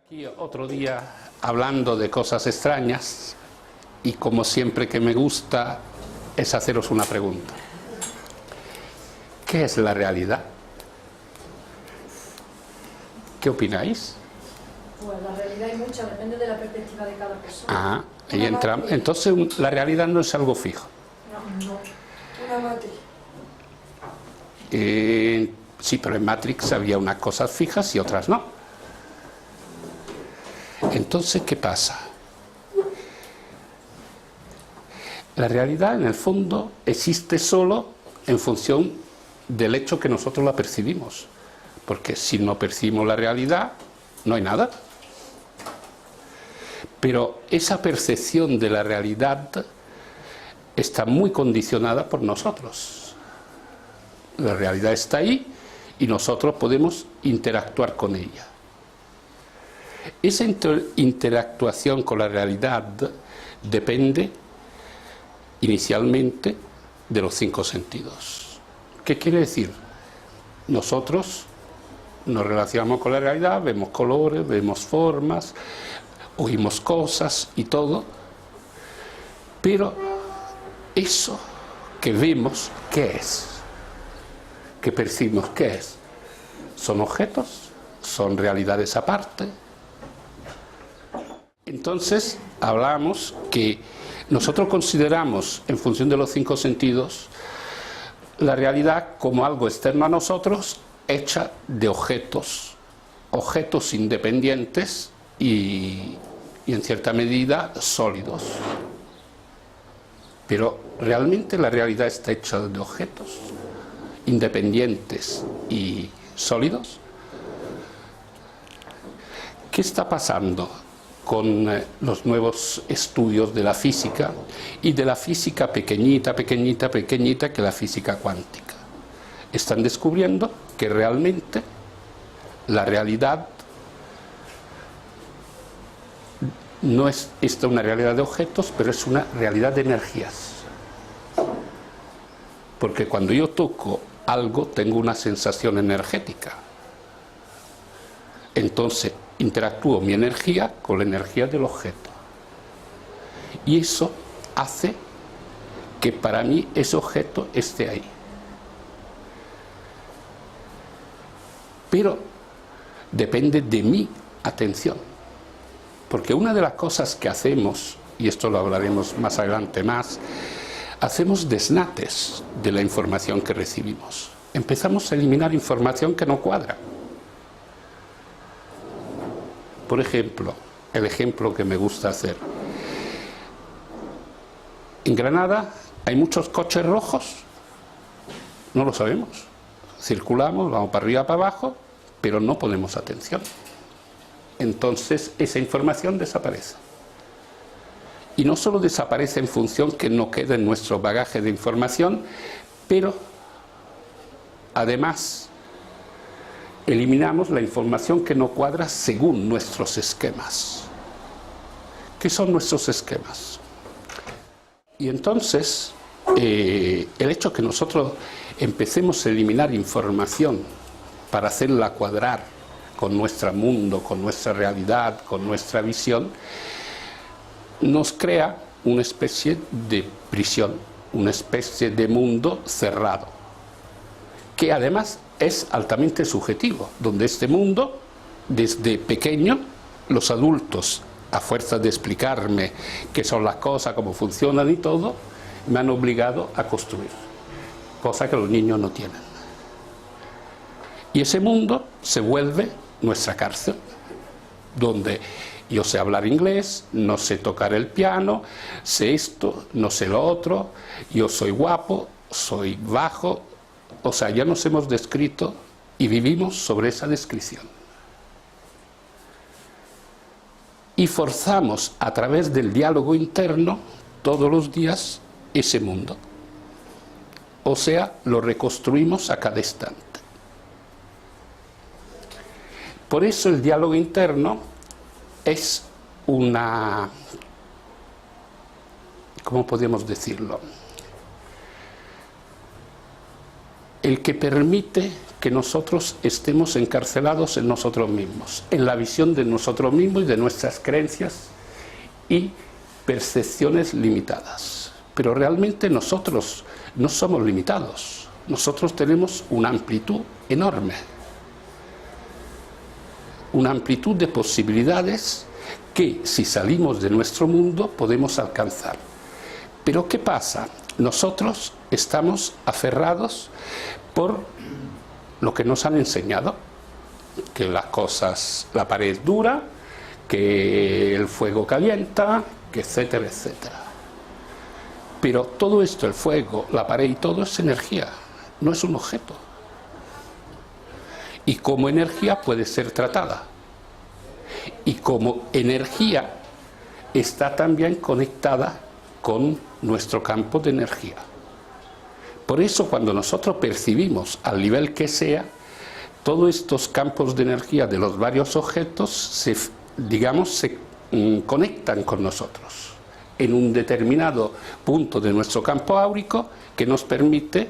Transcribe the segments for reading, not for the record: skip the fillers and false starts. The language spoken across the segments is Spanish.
Y otro día hablando de cosas extrañas, y como siempre que me gusta es haceros una pregunta. ¿Qué es la realidad? ¿Qué opináis? Pues la realidad hay mucha, depende de la perspectiva de cada persona. Ah, ahí entramos. Entonces la realidad no es algo fijo. No, una matriz. Sí, pero en Matrix había unas cosas fijas y otras no. Entonces, ¿qué pasa? La realidad, en el fondo, existe solo en función del hecho que nosotros la percibimos. Porque si no percibimos la realidad, no hay nada. Pero esa percepción de la realidad está muy condicionada por nosotros. La realidad está ahí y nosotros podemos interactuar con ella. Esa interactuación con la realidad depende inicialmente de los 5 sentidos. ¿Qué quiere decir? Nosotros nos relacionamos con la realidad, vemos colores, vemos formas, oímos cosas y todo, pero eso que vemos, ¿qué es? ¿Qué percibimos? ¿Qué es? ¿Son objetos? ¿Son realidades aparte? Entonces hablamos que nosotros consideramos, en función de los 5 sentidos, la realidad como algo externo a nosotros, hecha de objetos independientes y en cierta medida sólidos. Pero realmente la realidad está hecha de objetos independientes y sólidos. ¿Qué está pasando con los nuevos estudios de la física y de la física pequeñita, pequeñita, pequeñita, que la física cuántica? Están descubriendo que realmente la realidad no es esta una realidad de objetos, pero es una realidad de energías. Porque cuando yo toco algo, tengo una sensación energética. Entonces, interactúo mi energía con la energía del objeto. Y eso hace que para mí ese objeto esté ahí. Pero depende de mi atención. Porque una de las cosas que hacemos, y esto lo hablaremos más adelante más, hacemos desnates de la información que recibimos. Empezamos a eliminar información que no cuadra. Por ejemplo, el ejemplo que me gusta hacer. En Granada hay muchos coches rojos, no lo sabemos. Circulamos, vamos para arriba, para abajo, pero no ponemos atención. Entonces esa información desaparece. Y no solo desaparece en función que no quede en nuestro bagaje de información, pero además eliminamos la información que no cuadra según nuestros esquemas. ¿Qué son nuestros esquemas? Y entonces, el hecho que nosotros empecemos a eliminar información para hacerla cuadrar con nuestro mundo, con nuestra realidad, con nuestra visión, nos crea una especie de prisión, una especie de mundo cerrado, que además es altamente subjetivo, donde este mundo, desde pequeño, los adultos, a fuerza de explicarme qué son las cosas, cómo funcionan y todo, me han obligado a construir, cosa que los niños no tienen. Y ese mundo se vuelve nuestra cárcel, donde yo sé hablar inglés, no sé tocar el piano, sé esto, no sé lo otro, yo soy guapo, soy bajo. O sea, ya nos hemos descrito y vivimos sobre esa descripción. Y forzamos a través del diálogo interno todos los días ese mundo. O sea, lo reconstruimos a cada instante. Por eso el diálogo interno es una, ¿cómo podríamos decirlo? el que permite que nosotros estemos encarcelados en nosotros mismos, en la visión de nosotros mismos y de nuestras creencias y percepciones limitadas. Pero realmente nosotros no somos limitados, nosotros tenemos una amplitud enorme, una amplitud de posibilidades que si salimos de nuestro mundo podemos alcanzar. Pero ¿qué pasa? Nosotros estamos aferrados por lo que nos han enseñado, que las cosas, la pared es dura, que el fuego calienta, que etcétera, etcétera. Pero todo esto, el fuego, la pared y todo es energía, no es un objeto. Y como energía puede ser tratada. Y como energía está también conectada con nuestro campo de energía. Por eso cuando nosotros percibimos, al nivel que sea, todos estos campos de energía de los varios objetos se conectan con nosotros en un determinado punto de nuestro campo áurico que nos permite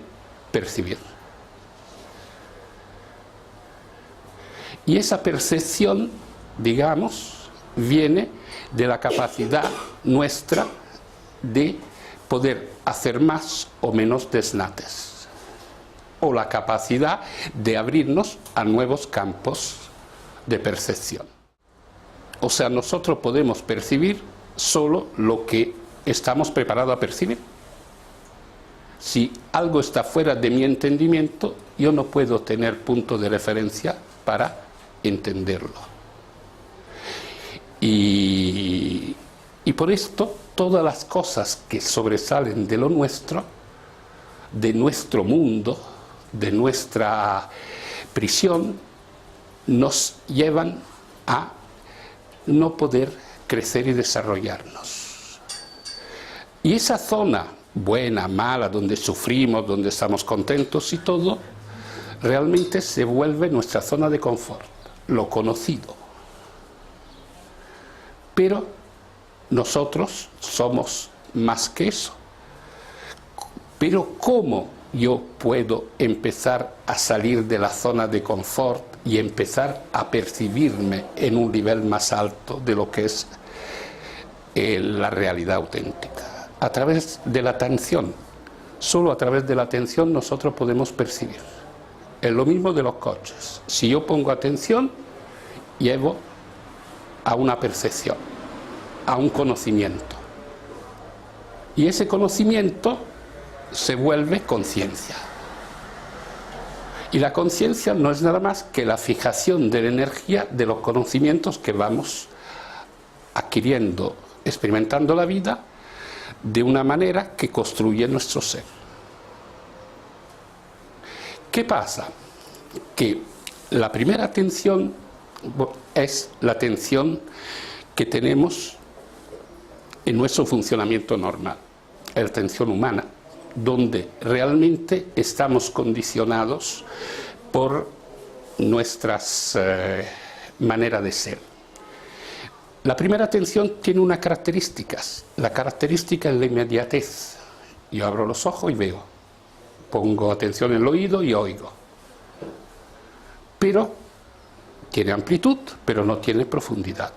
percibir. Y esa percepción, viene de la capacidad nuestra de poder hacer más o menos desnates, o la capacidad de abrirnos a nuevos campos de percepción. O sea, nosotros podemos percibir solo lo que estamos preparados a percibir. Si algo está fuera de mi entendimiento, yo no puedo tener punto de referencia para entenderlo. Y por esto, todas las cosas que sobresalen de lo nuestro, de nuestro mundo, de nuestra prisión, nos llevan a no poder crecer y desarrollarnos. Y esa zona, buena, mala, donde sufrimos, donde estamos contentos y todo, realmente se vuelve nuestra zona de confort, lo conocido. Pero nosotros somos más que eso. Pero ¿cómo yo puedo empezar a salir de la zona de confort y empezar a percibirme en un nivel más alto de lo que es la realidad auténtica? A través de la atención. Solo a través de la atención nosotros podemos percibir. Es lo mismo de los coches. Si yo pongo atención, llevo a una percepción, a un conocimiento. Y ese conocimiento se vuelve conciencia. Y la conciencia no es nada más que la fijación de la energía de los conocimientos que vamos adquiriendo, experimentando la vida de una manera que construye nuestro ser. ¿Qué pasa? Que la primera atención es la atención que tenemos en nuestro funcionamiento normal, la atención humana, donde realmente estamos condicionados por nuestras maneras de ser. La primera atención tiene unas características. La característica es la inmediatez. Yo abro los ojos y veo. Pongo atención en el oído y oigo. Pero tiene amplitud, pero no tiene profundidad.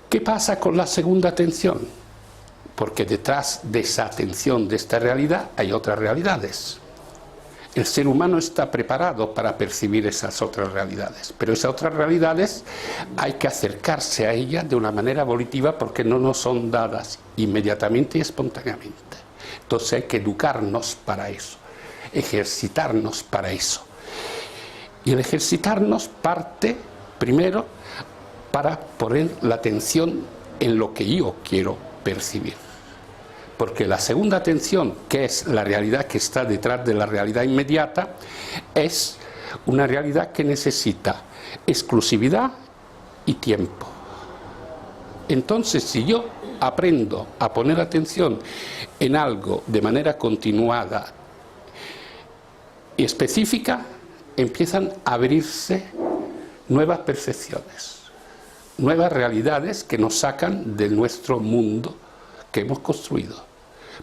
¿Qué pasa con la segunda atención? Porque detrás de esa atención, de esta realidad, hay otras realidades. El ser humano está preparado para percibir esas otras realidades, pero esas otras realidades hay que acercarse a ellas de una manera volitiva porque no nos son dadas inmediatamente y espontáneamente. Entonces hay que educarnos para eso, ejercitarnos para eso. Y el ejercitarnos parte, primero, para poner la atención en lo que yo quiero percibir. Porque la segunda atención, que es la realidad que está detrás de la realidad inmediata, es una realidad que necesita exclusividad y tiempo. Entonces, si yo aprendo a poner atención en algo de manera continuada y específica, empiezan a abrirse nuevas percepciones, nuevas realidades que nos sacan de nuestro mundo que hemos construido.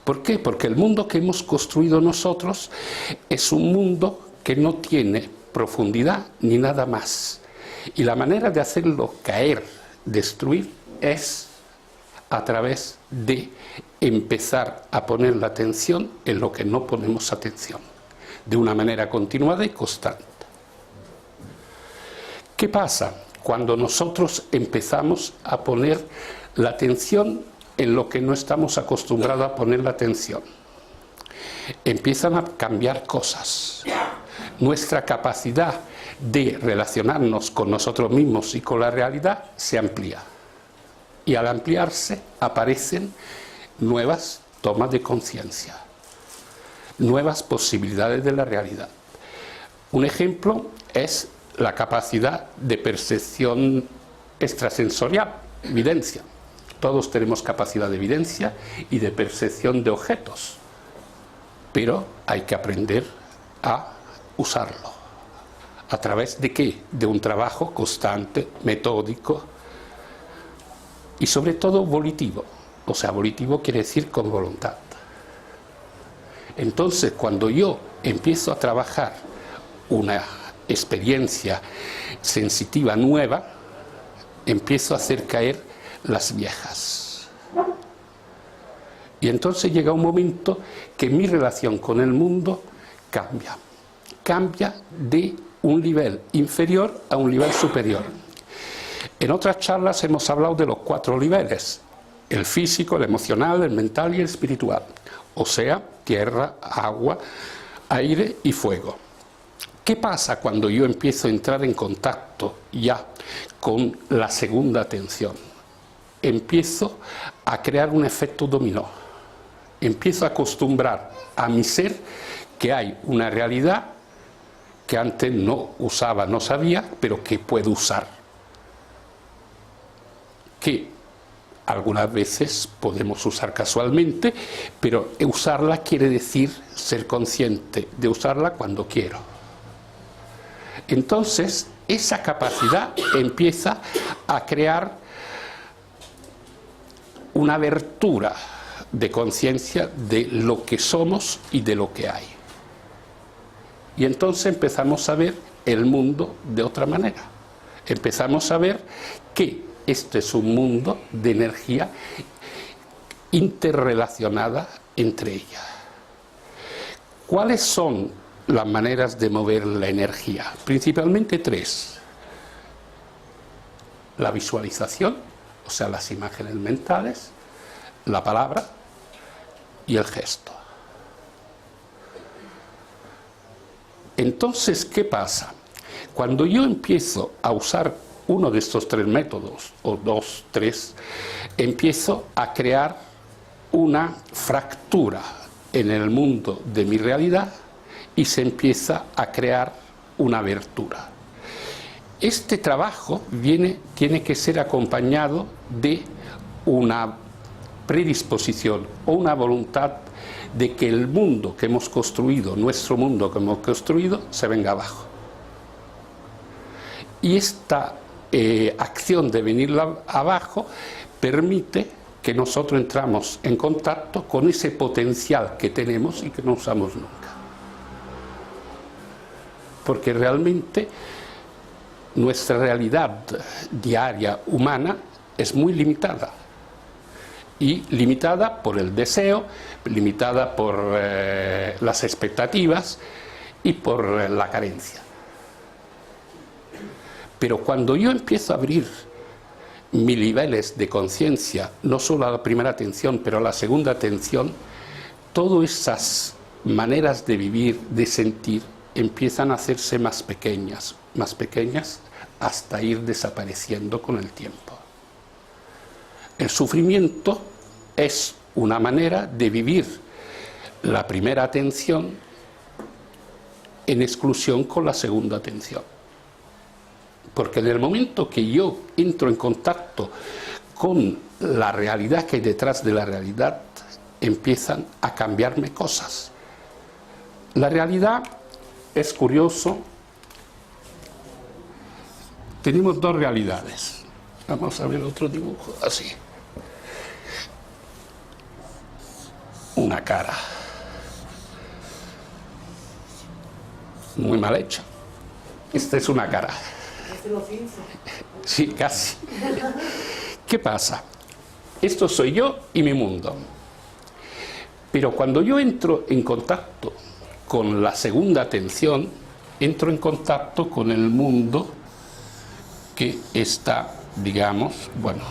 ¿Por qué? Porque el mundo que hemos construido nosotros es un mundo que no tiene profundidad ni nada más. Y la manera de hacerlo caer, destruir, es a través de empezar a poner la atención en lo que no ponemos atención, de una manera continuada y constante. ¿Qué pasa cuando nosotros empezamos a poner la atención en lo que no estamos acostumbrados a poner la atención? Empiezan a cambiar cosas. Nuestra capacidad de relacionarnos con nosotros mismos y con la realidad se amplía. Y al ampliarse aparecen nuevas tomas de conciencia, nuevas posibilidades de la realidad. Un ejemplo es la capacidad de percepción extrasensorial, videncia. Todos tenemos capacidad de videncia y de percepción de objetos, pero hay que aprender a usarlo. ¿A través de qué? De un trabajo constante, metódico y sobre todo volitivo. O sea, volitivo quiere decir con voluntad. Entonces, cuando yo empiezo a trabajar una experiencia sensitiva nueva, empiezo a hacer caer las viejas. Y entonces llega un momento que mi relación con el mundo cambia. Cambia de un nivel inferior a un nivel superior. En otras charlas hemos hablado de los 4 niveles: el físico, el emocional, el mental y el espiritual. O sea, tierra, agua, aire y fuego. ¿Qué pasa cuando yo empiezo a entrar en contacto ya con la segunda atención? Empiezo a crear un efecto dominó. Empiezo a acostumbrar a mi ser que hay una realidad que antes no usaba, no sabía, pero que puedo usar. Que algunas veces podemos usar casualmente, pero usarla quiere decir ser consciente de usarla cuando quiero. Entonces, esa capacidad empieza a crear una abertura de conciencia de lo que somos y de lo que hay. Y entonces empezamos a ver el mundo de otra manera. Empezamos a ver que este es un mundo de energía interrelacionada entre ellas. ¿Cuáles son las maneras de mover la energía? Principalmente 3. La visualización, o sea, las imágenes mentales, la palabra y el gesto. Entonces, ¿qué pasa? Cuando yo empiezo a usar uno de estos 3 métodos, o 2, 3, empiezo a crear una fractura en el mundo de mi realidad y se empieza a crear una abertura. Este trabajo tiene que ser acompañado de una predisposición o una voluntad de que el mundo que hemos construido, nuestro mundo que hemos construido, se venga abajo. Y esta acción de venir abajo permite que nosotros entramos en contacto con ese potencial que tenemos y que no usamos nunca. Porque realmente nuestra realidad diaria humana es muy limitada. Y limitada por el deseo, limitada por las expectativas y por la carencia. Pero cuando yo empiezo a abrir mis niveles de conciencia, no solo a la primera atención, pero a la segunda atención, todas esas maneras de vivir, de sentir, empiezan a hacerse más pequeñas, hasta ir desapareciendo con el tiempo. El sufrimiento es una manera de vivir la primera atención en exclusión con la segunda atención. Porque en el momento que yo entro en contacto con la realidad que hay detrás de la realidad, empiezan a cambiarme cosas. La realidad es curioso. Tenemos 2 realidades. Vamos a ver otro dibujo así. una cara. Muy mal hecha. Esta es una cara. Sí, casi. ¿Qué pasa? Esto soy yo y mi mundo. Pero cuando yo entro en contacto con la segunda atención, entro en contacto con el mundo que está, digamos, bueno,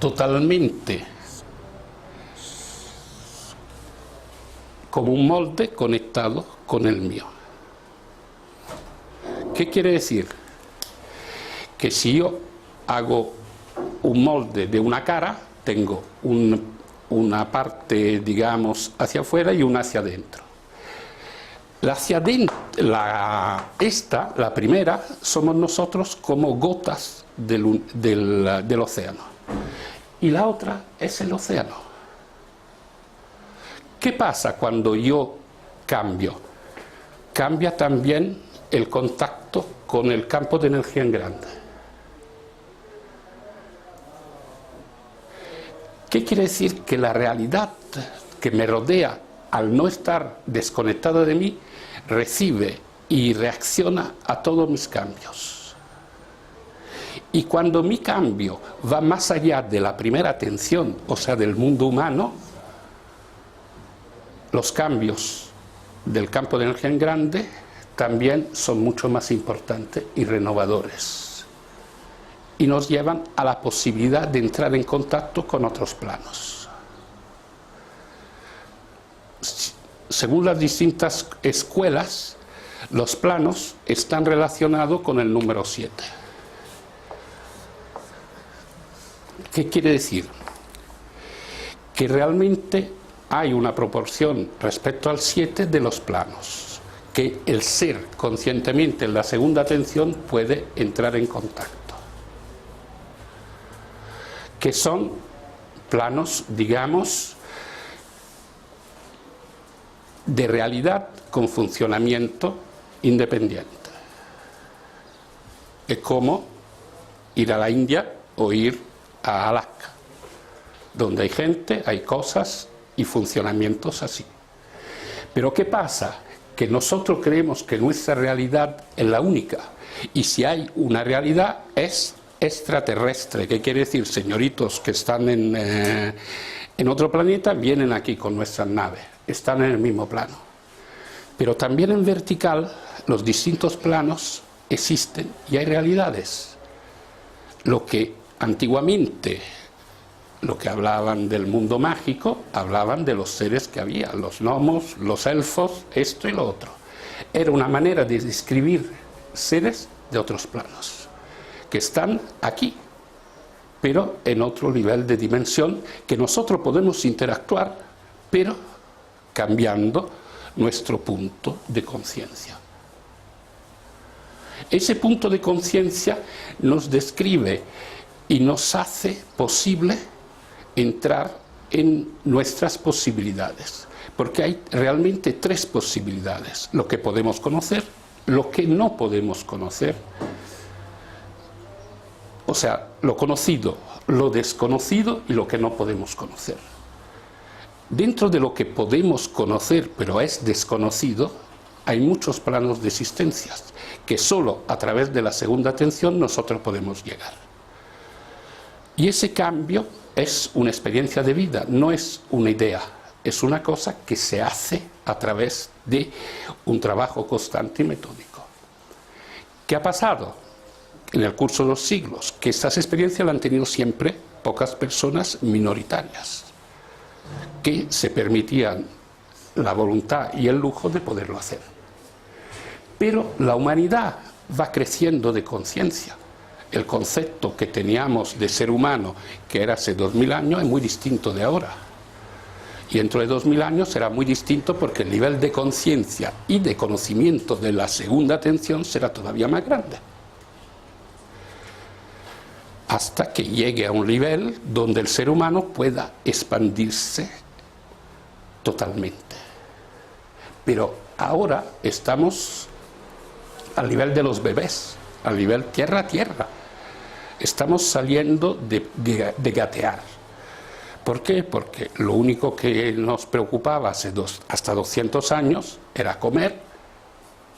totalmente como un molde conectado con el mío. ¿Qué quiere decir? Que si yo hago un molde de una cara, tengo una parte, digamos, hacia afuera y una hacia adentro. La hacia adentro, la primera, somos nosotros como gotas del océano. Y la otra es el océano. ¿Qué pasa cuando yo cambio? Cambia también el contacto con el campo de energía en grande. ¿Qué quiere decir? Que la realidad que me rodea, al no estar desconectada de mí, recibe y reacciona a todos mis cambios. Y cuando mi cambio va más allá de la primera atención, o sea, del mundo humano, los cambios del campo de energía en grande también son mucho más importantes y renovadores. Y nos llevan a la posibilidad de entrar en contacto con otros planos. Según las distintas escuelas, los planos están relacionados con el número 7. ¿Qué quiere decir? Que realmente hay una proporción respecto al 7 de los planos, que el ser conscientemente en la segunda atención puede entrar en contacto. Que son planos, digamos, de realidad con funcionamiento independiente. Es como ir a la India o ir a Alaska, donde hay gente, hay cosas y funcionamientos así. Pero ¿qué pasa? Que nosotros creemos que nuestra realidad es la única, y si hay una realidad es extraterrestre. ¿Qué quiere decir? Señoritos que están en otro planeta vienen aquí con nuestras naves, están en el mismo plano. Pero también en vertical los distintos planos existen y hay realidades. Lo que antiguamente, lo que hablaban del mundo mágico, hablaban de los seres que había, los gnomos, los elfos, esto y lo otro. Era una manera de describir seres de otros planos, que están aquí, pero en otro nivel de dimensión, que nosotros podemos interactuar, pero cambiando nuestro punto de conciencia. Ese punto de conciencia nos describe y nos hace posible entrar en nuestras posibilidades, porque hay realmente 3 posibilidades: lo que podemos conocer, lo que no podemos conocer, o sea, lo conocido, lo desconocido y lo que no podemos conocer. Dentro de lo que podemos conocer, pero es desconocido, hay muchos planos de existencias que solo a través de la segunda atención nosotros podemos llegar. Y ese cambio es una experiencia de vida, no es una idea, es una cosa que se hace a través de un trabajo constante y metódico. ¿Qué ha pasado en el curso de los siglos? Que estas experiencias las han tenido siempre pocas personas minoritarias, que se permitían la voluntad y el lujo de poderlo hacer. Pero la humanidad va creciendo de conciencia. El concepto que teníamos de ser humano, que era hace 2000 años, es muy distinto de ahora. Y dentro de 2000 años será muy distinto, porque el nivel de conciencia y de conocimiento de la segunda atención será todavía más grande. Hasta que llegue a un nivel donde el ser humano pueda expandirse totalmente. Pero ahora estamos al nivel de los bebés, al nivel tierra a tierra. Estamos saliendo de gatear. ¿Por qué? Porque lo único que nos preocupaba hasta 200 años era comer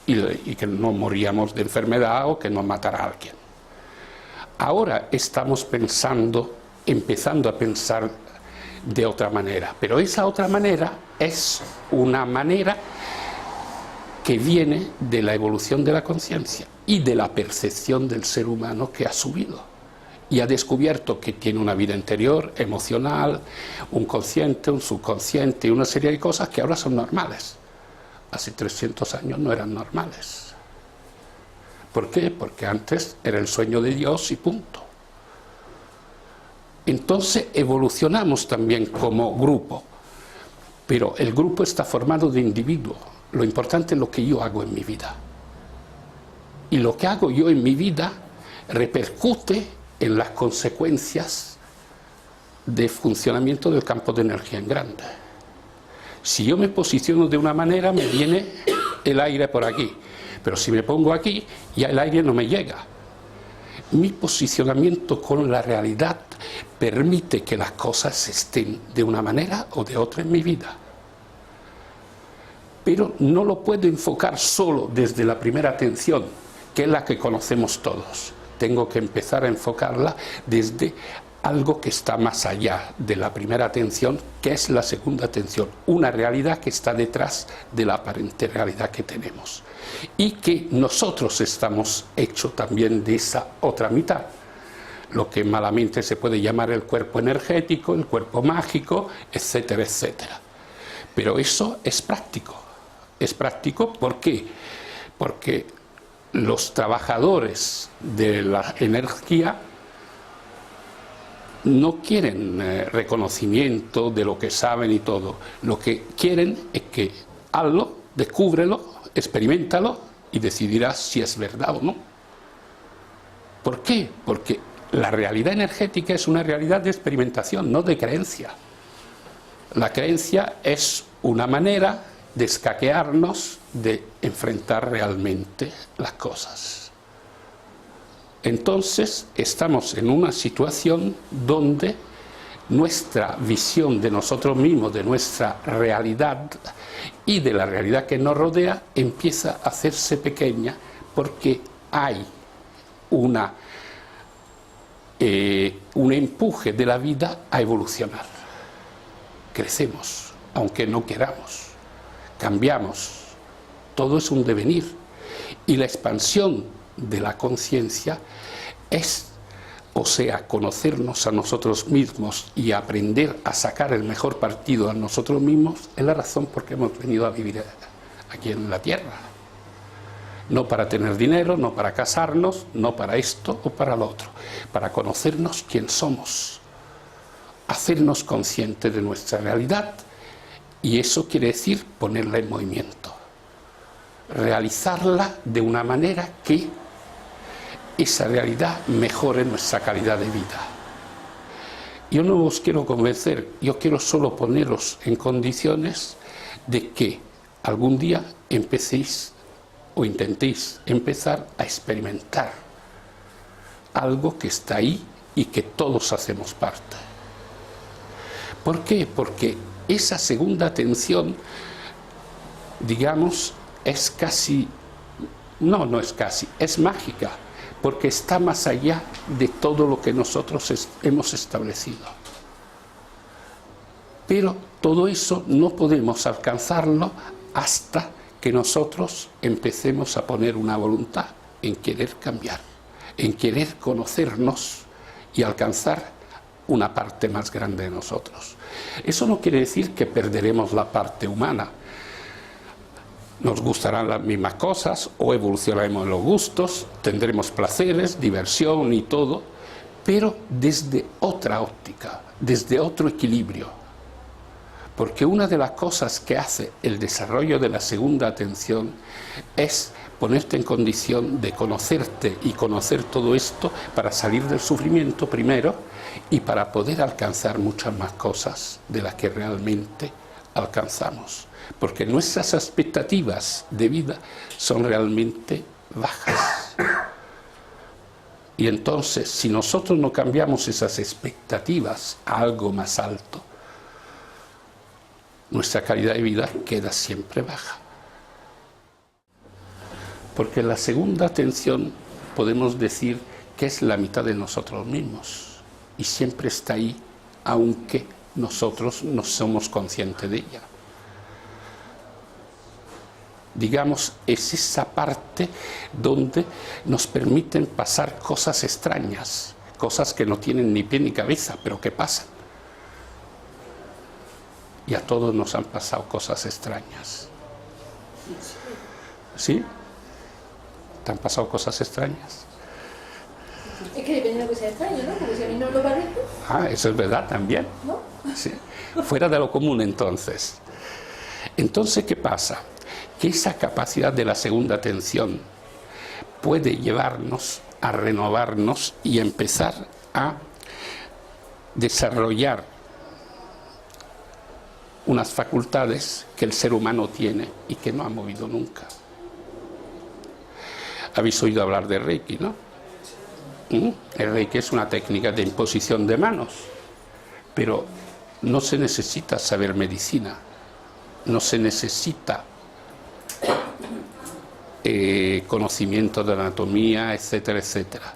y que no moríamos de enfermedad o que nos matara a alguien. Ahora estamos empezando a pensar de otra manera, pero esa otra manera es una manera que viene de la evolución de la conciencia y de la percepción del ser humano que ha subido y ha descubierto que tiene una vida interior, emocional, un consciente, un subconsciente y una serie de cosas que ahora son normales. Hace 300 años no eran normales. ¿Por qué? Porque antes era el sueño de Dios y punto. Entonces evolucionamos también como grupo, pero el grupo está formado de individuos. Lo importante es lo que yo hago en mi vida. Y lo que hago yo en mi vida repercute en las consecuencias de funcionamiento del campo de energía en grande. Si yo me posiciono de una manera, me viene el aire por aquí, pero si me pongo aquí, ya el aire no me llega. Mi posicionamiento con la realidad permite que las cosas estén de una manera o de otra en mi vida. Pero no lo puedo enfocar solo desde la primera atención, que es la que conocemos todos. Tengo que empezar a enfocarla desde algo que está más allá de la primera atención, que es la segunda atención, una realidad que está detrás de la aparente realidad que tenemos. Y que nosotros estamos hechos también de esa otra mitad, lo que malamente se puede llamar el cuerpo energético, el cuerpo mágico, etcétera, etcétera. Pero eso es práctico. Es práctico, ¿por qué? Porque los trabajadores de la energía no quieren reconocimiento de lo que saben y todo. Lo que quieren es que hazlo, descúbrelo, experiméntalo y decidirás si es verdad o no. ¿Por qué? Porque la realidad energética es una realidad de experimentación, no de creencia. La creencia es una manera de escaquearnos de enfrentar realmente las cosas. Entonces estamos en una situación donde nuestra visión de nosotros mismos, de nuestra realidad y de la realidad que nos rodea empieza a hacerse pequeña porque hay un empuje de la vida a evolucionar. Crecemos, aunque no queramos. Cambiamos, todo es un devenir y la expansión de la conciencia es, o sea, conocernos a nosotros mismos y aprender a sacar el mejor partido a nosotros mismos, es la razón por qué hemos venido a vivir aquí en la tierra. No para tener dinero, no para casarnos, no para esto o para lo otro, para conocernos quién somos, hacernos conscientes de nuestra realidad. Y eso quiere decir ponerla en movimiento, realizarla de una manera que esa realidad mejore nuestra calidad de vida. Yo no os quiero convencer, yo quiero solo poneros en condiciones de que algún día empecéis o intentéis empezar a experimentar algo que está ahí y que todos hacemos parte. ¿Por qué? Porque esa segunda atención, digamos, es casi, no es casi, es mágica, porque está más allá de todo lo que nosotros hemos establecido. Pero todo eso no podemos alcanzarlo hasta que nosotros empecemos a poner una voluntad en querer cambiar, en querer conocernos y alcanzar una parte más grande de nosotros. Eso no quiere decir que perderemos la parte humana. Nos gustarán las mismas cosas o evolucionaremos en los gustos, tendremos placeres, diversión y todo, pero desde otra óptica, desde otro equilibrio. Porque una de las cosas que hace el desarrollo de la segunda atención es ponerte en condición de conocerte y conocer todo esto para salir del sufrimiento primero y para poder alcanzar muchas más cosas de las que realmente alcanzamos. Porque nuestras expectativas de vida son realmente bajas. Y entonces, si nosotros no cambiamos esas expectativas a algo más alto, nuestra calidad de vida queda siempre baja. Porque la segunda atención podemos decir que es la mitad de nosotros mismos y siempre está ahí, aunque nosotros no somos conscientes de ella. Digamos, es esa parte donde nos permiten pasar cosas extrañas, cosas que no tienen ni pie ni cabeza, pero que pasan. Y a todos nos han pasado cosas extrañas. ¿Sí? ¿Te han pasado cosas extrañas? Es que depende de lo que sea extraño, ¿no? Porque si a mí no lo parece... Ah, eso es verdad también. ¿No? Sí. Fuera de lo común, entonces. Entonces, ¿qué pasa? Que esa capacidad de la segunda atención puede llevarnos a renovarnos y empezar a desarrollar unas facultades que el ser humano tiene y que no ha movido nunca. Habéis oído hablar de Reiki, ¿no? El Reiki es una técnica de imposición de manos, pero no se necesita saber medicina, no se necesita conocimiento de anatomía, etcétera, etcétera.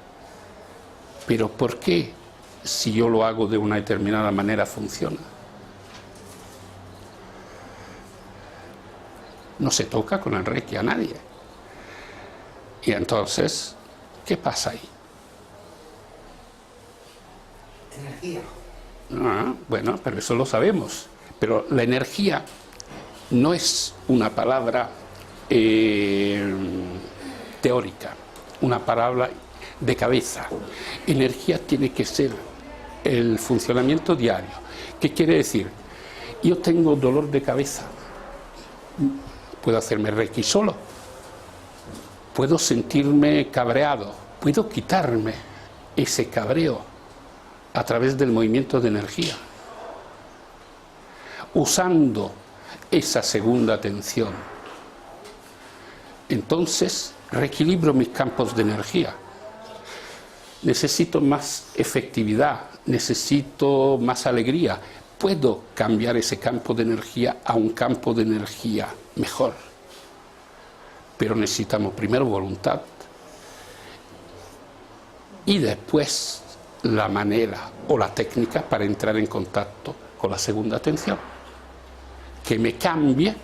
Pero ¿por qué, si yo lo hago de una determinada manera, funciona? No se toca con el Reiki a nadie. Y entonces, ¿qué pasa ahí? Energía. Ah, bueno, pero eso lo sabemos. Pero la energía no es una palabra teórica, una palabra de cabeza. Energía tiene que ser el funcionamiento diario. ¿Qué quiere decir? Yo tengo dolor de cabeza. Puedo hacerme Reiki solo. Puedo sentirme cabreado. Puedo quitarme ese cabreo a través del movimiento de energía, usando esa segunda atención. Entonces reequilibro mis campos de energía. Necesito más efectividad, necesito más alegría. Puedo cambiar ese campo de energía a un campo de energía mejor. Pero necesitamos primero voluntad y después la manera o la técnica para entrar en contacto con la segunda atención, que me cambie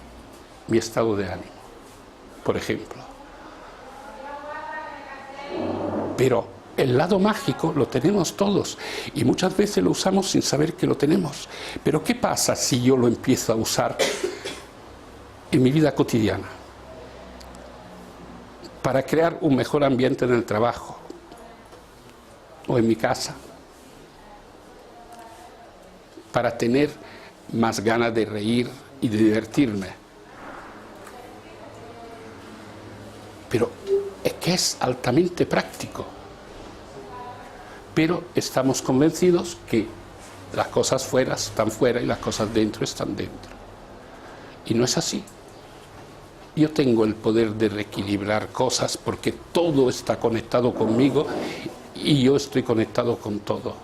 mi estado de ánimo, por ejemplo. Pero el lado mágico lo tenemos todos y muchas veces lo usamos sin saber que lo tenemos. Pero ¿qué pasa si yo lo empiezo a usar en mi vida cotidiana? Para crear un mejor ambiente en el trabajo o en mi casa, para tener más ganas de reír y de divertirme. Pero es que es altamente práctico. Pero estamos convencidos que las cosas fuera están fuera y las cosas dentro están dentro. Y no es así. Yo tengo el poder de reequilibrar cosas porque todo está conectado conmigo y yo estoy conectado con todo.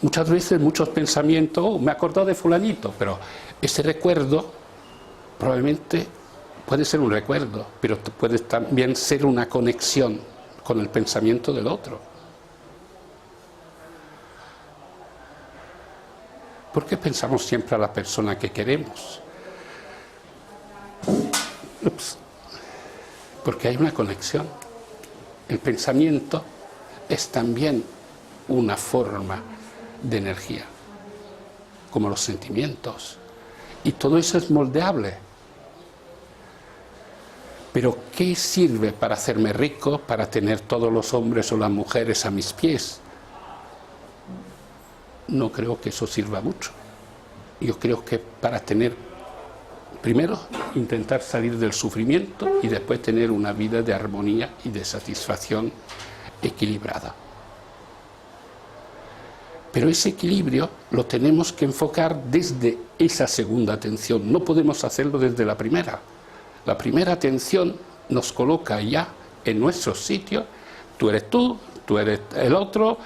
Muchas veces, muchos pensamientos, me he acordado de fulanito, pero ese recuerdo probablemente puede ser un recuerdo, pero puede también ser una conexión con el pensamiento del otro. ¿Por qué pensamos siempre a la persona que queremos? Porque hay una conexión. El pensamiento es también una forma de energía, como los sentimientos. Y todo eso es moldeable. Pero ¿qué sirve para hacerme rico, para tener todos los hombres o las mujeres a mis pies? No creo que eso sirva mucho. Yo creo que para tener, primero, intentar salir del sufrimiento y después tener una vida de armonía y de satisfacción equilibrada. Pero ese equilibrio lo tenemos que enfocar desde esa segunda atención. No podemos hacerlo desde la primera. La primera atención nos coloca ya en nuestro sitio tú eres el otro,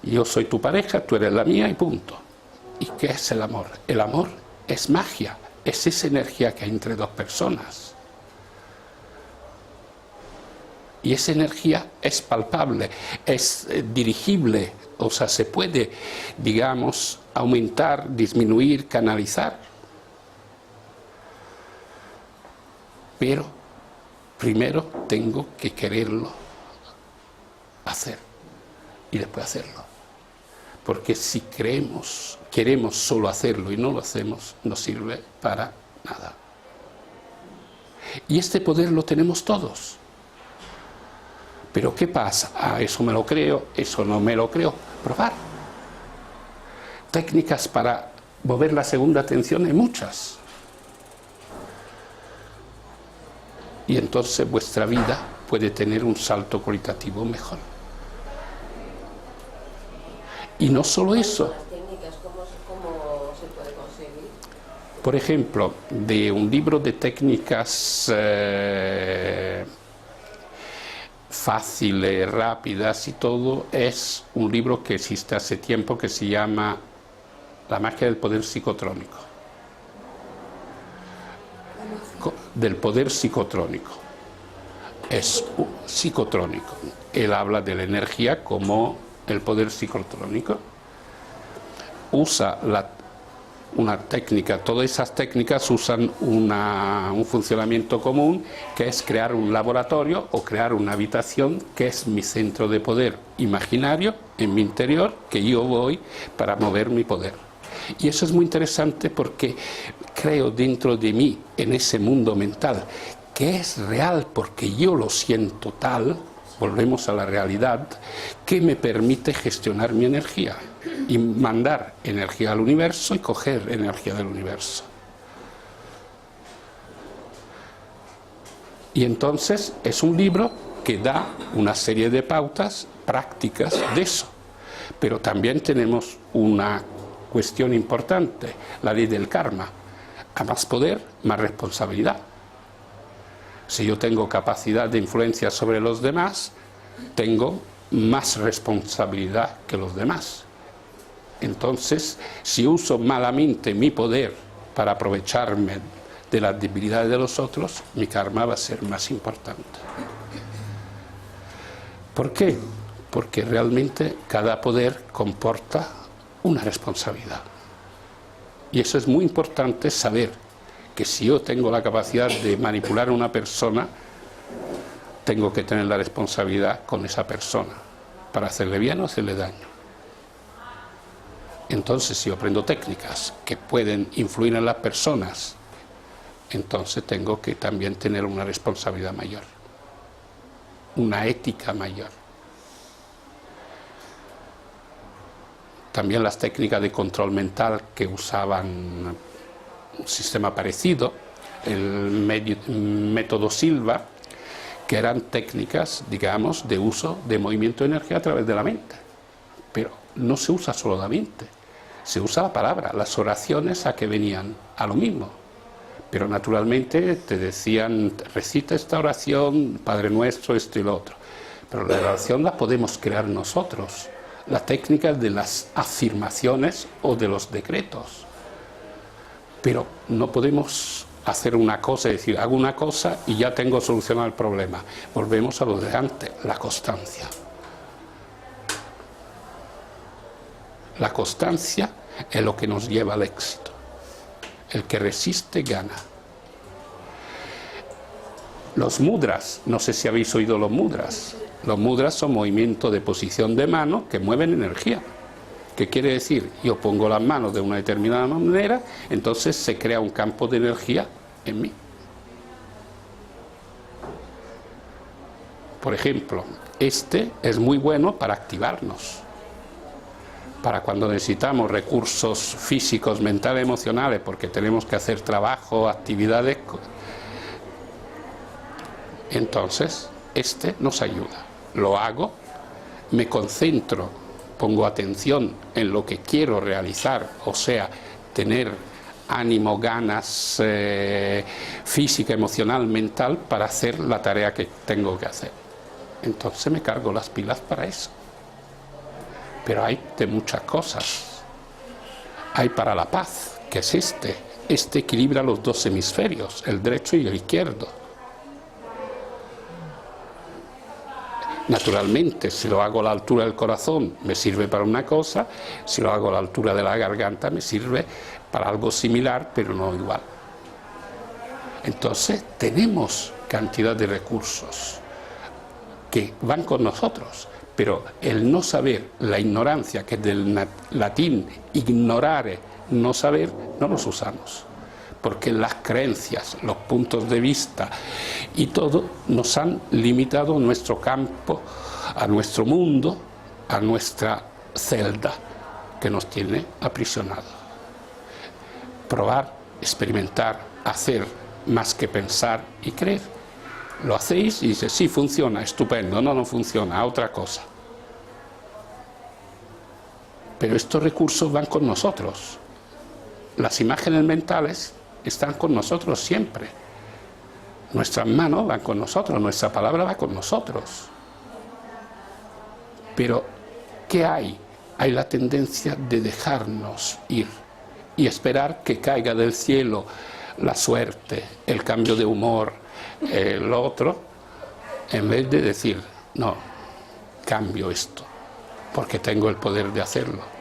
yo soy tu pareja, tú eres la mía y punto. ¿Y qué es el amor? El amor es magia, es esa energía que hay entre dos personas. Y esa energía es palpable, es dirigible, o sea, se puede, digamos, aumentar, disminuir, canalizar. Pero primero tengo que quererlo hacer y después hacerlo. Porque si queremos solo hacerlo y no lo hacemos, no sirve para nada. Y este poder lo tenemos todos. Pero ¿qué pasa? Ah, eso me lo creo, eso no me lo creo. Probar. Técnicas para mover la segunda atención hay muchas. Y entonces vuestra vida puede tener un salto cualitativo mejor. Y no solo eso. Las técnicas, ¿cómo se puede conseguir? Por ejemplo, de un libro de técnicas fáciles, rápidas y todo, es un libro que existe hace tiempo que se llama La magia del poder psicotrónico. Del poder psicotrónico. Es psicotrónico. Él habla de la energía como el poder psicotrónico. Usa una técnica, todas esas técnicas usan un funcionamiento común, que es crear un laboratorio o crear una habitación que es mi centro de poder imaginario en mi interior, que yo voy para mover mi poder. Y eso es muy interesante porque creo dentro de mí, en ese mundo mental, que es real porque yo lo siento tal, volvemos a la realidad, que me permite gestionar mi energía y mandar energía al universo y coger energía del universo. Y entonces es un libro que da una serie de pautas prácticas de eso. Pero también tenemos una cuestión importante, la ley del karma. A más poder, más responsabilidad. Si yo tengo capacidad de influencia sobre los demás, tengo más responsabilidad que los demás. Entonces, si uso malamente mi poder para aprovecharme de las debilidades de los otros, mi karma va a ser más importante. ¿Por qué? Porque realmente cada poder comporta una responsabilidad. Y eso es muy importante saber, que si yo tengo la capacidad de manipular a una persona, tengo que tener la responsabilidad con esa persona, para hacerle bien o hacerle daño. Entonces, si yo aprendo técnicas que pueden influir en las personas, entonces tengo que también tener una responsabilidad mayor, una ética mayor. También las técnicas de control mental que usaban un sistema parecido, el método Silva, que eran técnicas, digamos, de uso de movimiento de energía a través de la mente. Pero no se usa solo la mente, se usa la palabra. Las oraciones a que venían a lo mismo. Pero naturalmente te decían, recita esta oración, Padre Nuestro, esto y lo otro. Pero la oración la podemos crear nosotros. La técnica de las afirmaciones o de los decretos. Pero no podemos hacer una cosa, es decir, hago una cosa y ya tengo solucionado el problema. Volvemos a lo de antes, la constancia. La constancia es lo que nos lleva al éxito. El que resiste gana. Los mudras, no sé si habéis oído los mudras. Los mudras son movimientos de posición de mano que mueven energía. ¿Qué quiere decir? Yo pongo las manos de una determinada manera, entonces se crea un campo de energía en mí. Por ejemplo, este es muy bueno para activarnos. Para cuando necesitamos recursos físicos, mentales, emocionales, porque tenemos que hacer trabajo, actividades. Entonces, este nos ayuda. Lo hago, me concentro, pongo atención en lo que quiero realizar, o sea, tener ánimo, ganas, física, emocional, mental, para hacer la tarea que tengo que hacer. entonces me cargo las pilas para eso. Pero hay de muchas cosas. Hay para la paz, que es este equilibra los dos hemisferios, el derecho y el izquierdo. Naturalmente, si lo hago a la altura del corazón, me sirve para una cosa, si lo hago a la altura de la garganta, me sirve para algo similar, pero no igual. Entonces, tenemos cantidad de recursos que van con nosotros, pero el no saber, la ignorancia, que es del latín ignorare, no saber, no los usamos. Porque las creencias, los puntos de vista y todo nos han limitado nuestro campo, a nuestro mundo, a nuestra celda, que nos tiene aprisionados. Probar, experimentar, hacer, más que pensar y creer. Lo hacéis y dices, sí, funciona, estupendo, no funciona, otra cosa. Pero estos recursos van con nosotros. Las imágenes mentales están con nosotros siempre. Nuestras manos van con nosotros, nuestra palabra va con nosotros. Pero, ¿qué hay? Hay la tendencia de dejarnos ir y esperar que caiga del cielo la suerte, el cambio de humor, lo otro, en vez de decir, no, cambio esto, porque tengo el poder de hacerlo.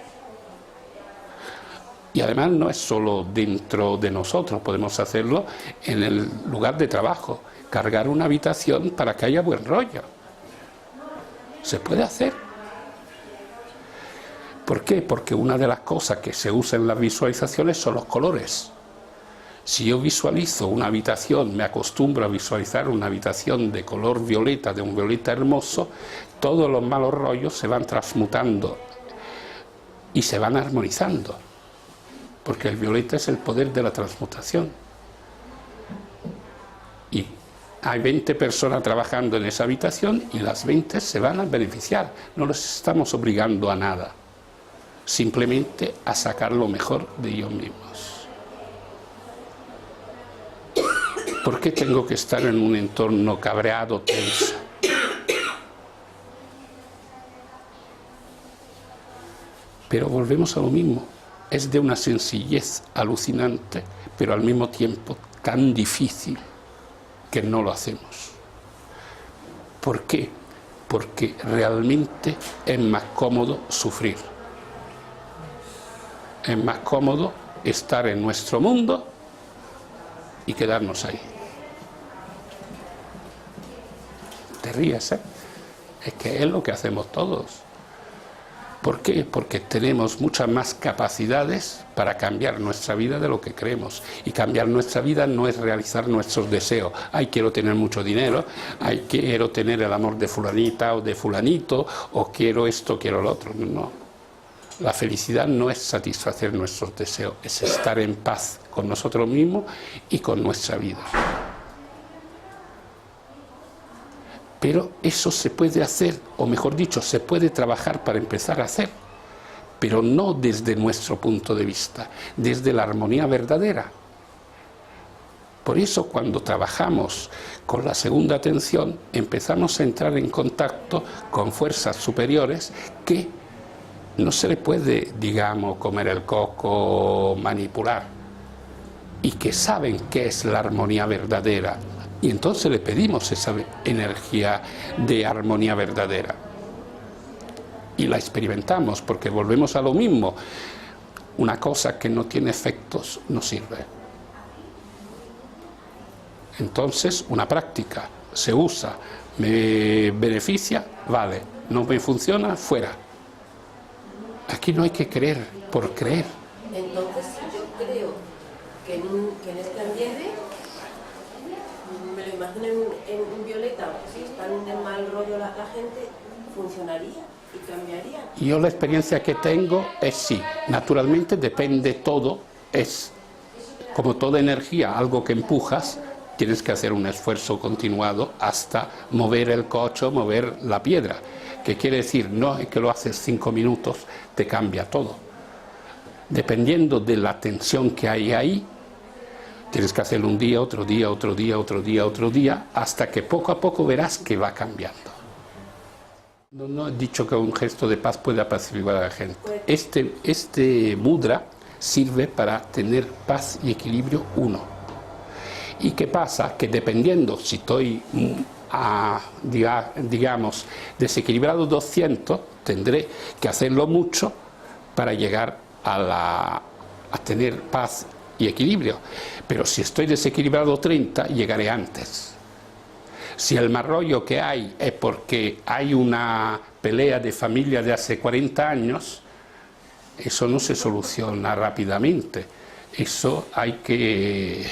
Y además no es solo dentro de nosotros, podemos hacerlo en el lugar de trabajo, cargar una habitación para que haya buen rollo. Se puede hacer. ¿Por qué? Porque una de las cosas que se usa en las visualizaciones son los colores. Si yo visualizo una habitación, me acostumbro a visualizar una habitación de color violeta, de un violeta hermoso, todos los malos rollos se van transmutando y se van armonizando. Porque el violeta es el poder de la transmutación. Y hay 20 personas trabajando en esa habitación y las 20 se van a beneficiar. No los estamos obligando a nada, simplemente a sacar lo mejor de ellos mismos. ¿Por qué tengo que estar en un entorno cabreado, tenso? Pero volvemos a lo mismo. Es de una sencillez alucinante, pero al mismo tiempo tan difícil que no lo hacemos. ¿Por qué? Porque realmente es más cómodo sufrir. Es más cómodo estar en nuestro mundo y quedarnos ahí. Te ríes, ¿eh? Es que es lo que hacemos todos. ¿Por qué? Porque tenemos muchas más capacidades para cambiar nuestra vida de lo que creemos. Y cambiar nuestra vida no es realizar nuestros deseos. Ay, quiero tener mucho dinero, ay, quiero tener el amor de fulanita o de fulanito, o quiero esto, quiero lo otro. No. La felicidad no es satisfacer nuestros deseos, es estar en paz con nosotros mismos y con nuestra vida. Pero eso se puede hacer, o mejor dicho, se puede trabajar para empezar a hacer, pero no desde nuestro punto de vista, desde la armonía verdadera. Por eso cuando trabajamos con la segunda atención, empezamos a entrar en contacto con fuerzas superiores que no se le puede, digamos, comer el coco o manipular, y que saben qué es la armonía verdadera. Y entonces le pedimos esa energía de armonía verdadera. Y la experimentamos, porque volvemos a lo mismo. Una cosa que no tiene efectos no sirve. Entonces, una práctica se usa, me beneficia, vale. No me funciona, fuera. Aquí no hay que creer por creer. Entonces, yo creo que en este ambiente, me lo imagino en violeta, si están en mal rollo la gente, funcionaría y cambiaría. Yo la experiencia que tengo es sí, naturalmente depende todo, es como toda energía, algo que empujas, tienes que hacer un esfuerzo continuado hasta mover el coche, mover la piedra. ¿Qué quiere decir? No es que lo haces 5 minutos, te cambia todo. Dependiendo de la tensión que hay ahí, tienes que hacerlo un día, otro día, otro día, otro día, otro día, hasta que poco a poco verás que va cambiando. No he dicho que un gesto de paz pueda apaciguar a la gente. Este mudra sirve para tener paz y equilibrio uno. ¿Y qué pasa? Que dependiendo si estoy, digamos, desequilibrado 200, tendré que hacerlo mucho para llegar a tener paz y equilibrio. Pero si estoy desequilibrado 30, llegaré antes. Si el mal rollo que hay es porque hay una pelea de familia de hace 40 años, eso no se soluciona rápidamente. Eso hay que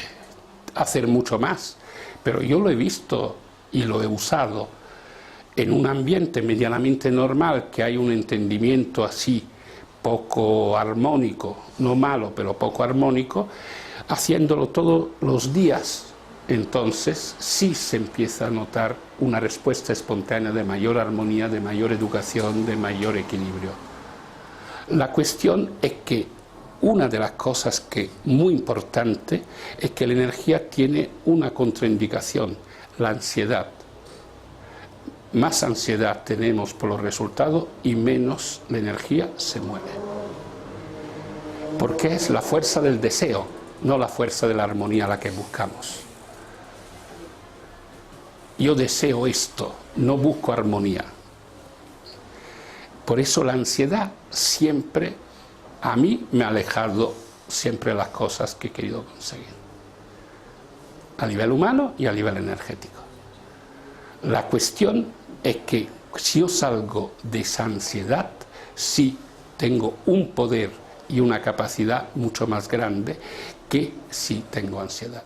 hacer mucho más. Pero yo lo he visto y lo he usado en un ambiente medianamente normal, que hay un entendimiento así, poco armónico, no malo, pero poco armónico, haciéndolo todos los días. Entonces sí se empieza a notar una respuesta espontánea de mayor armonía, de mayor educación, de mayor equilibrio. La cuestión es que una de las cosas que es muy importante es que la energía tiene una contraindicación, la ansiedad. Más ansiedad tenemos por los resultados y menos la energía se mueve. Porque es la fuerza del deseo, no la fuerza de la armonía la que buscamos. Yo deseo esto, no busco armonía. Por eso la ansiedad siempre, a mí me ha alejado siempre las cosas que he querido conseguir. A nivel humano y a nivel energético. La cuestión es que si yo salgo de esa ansiedad, sí tengo un poder y una capacidad mucho más grande que si tengo ansiedad.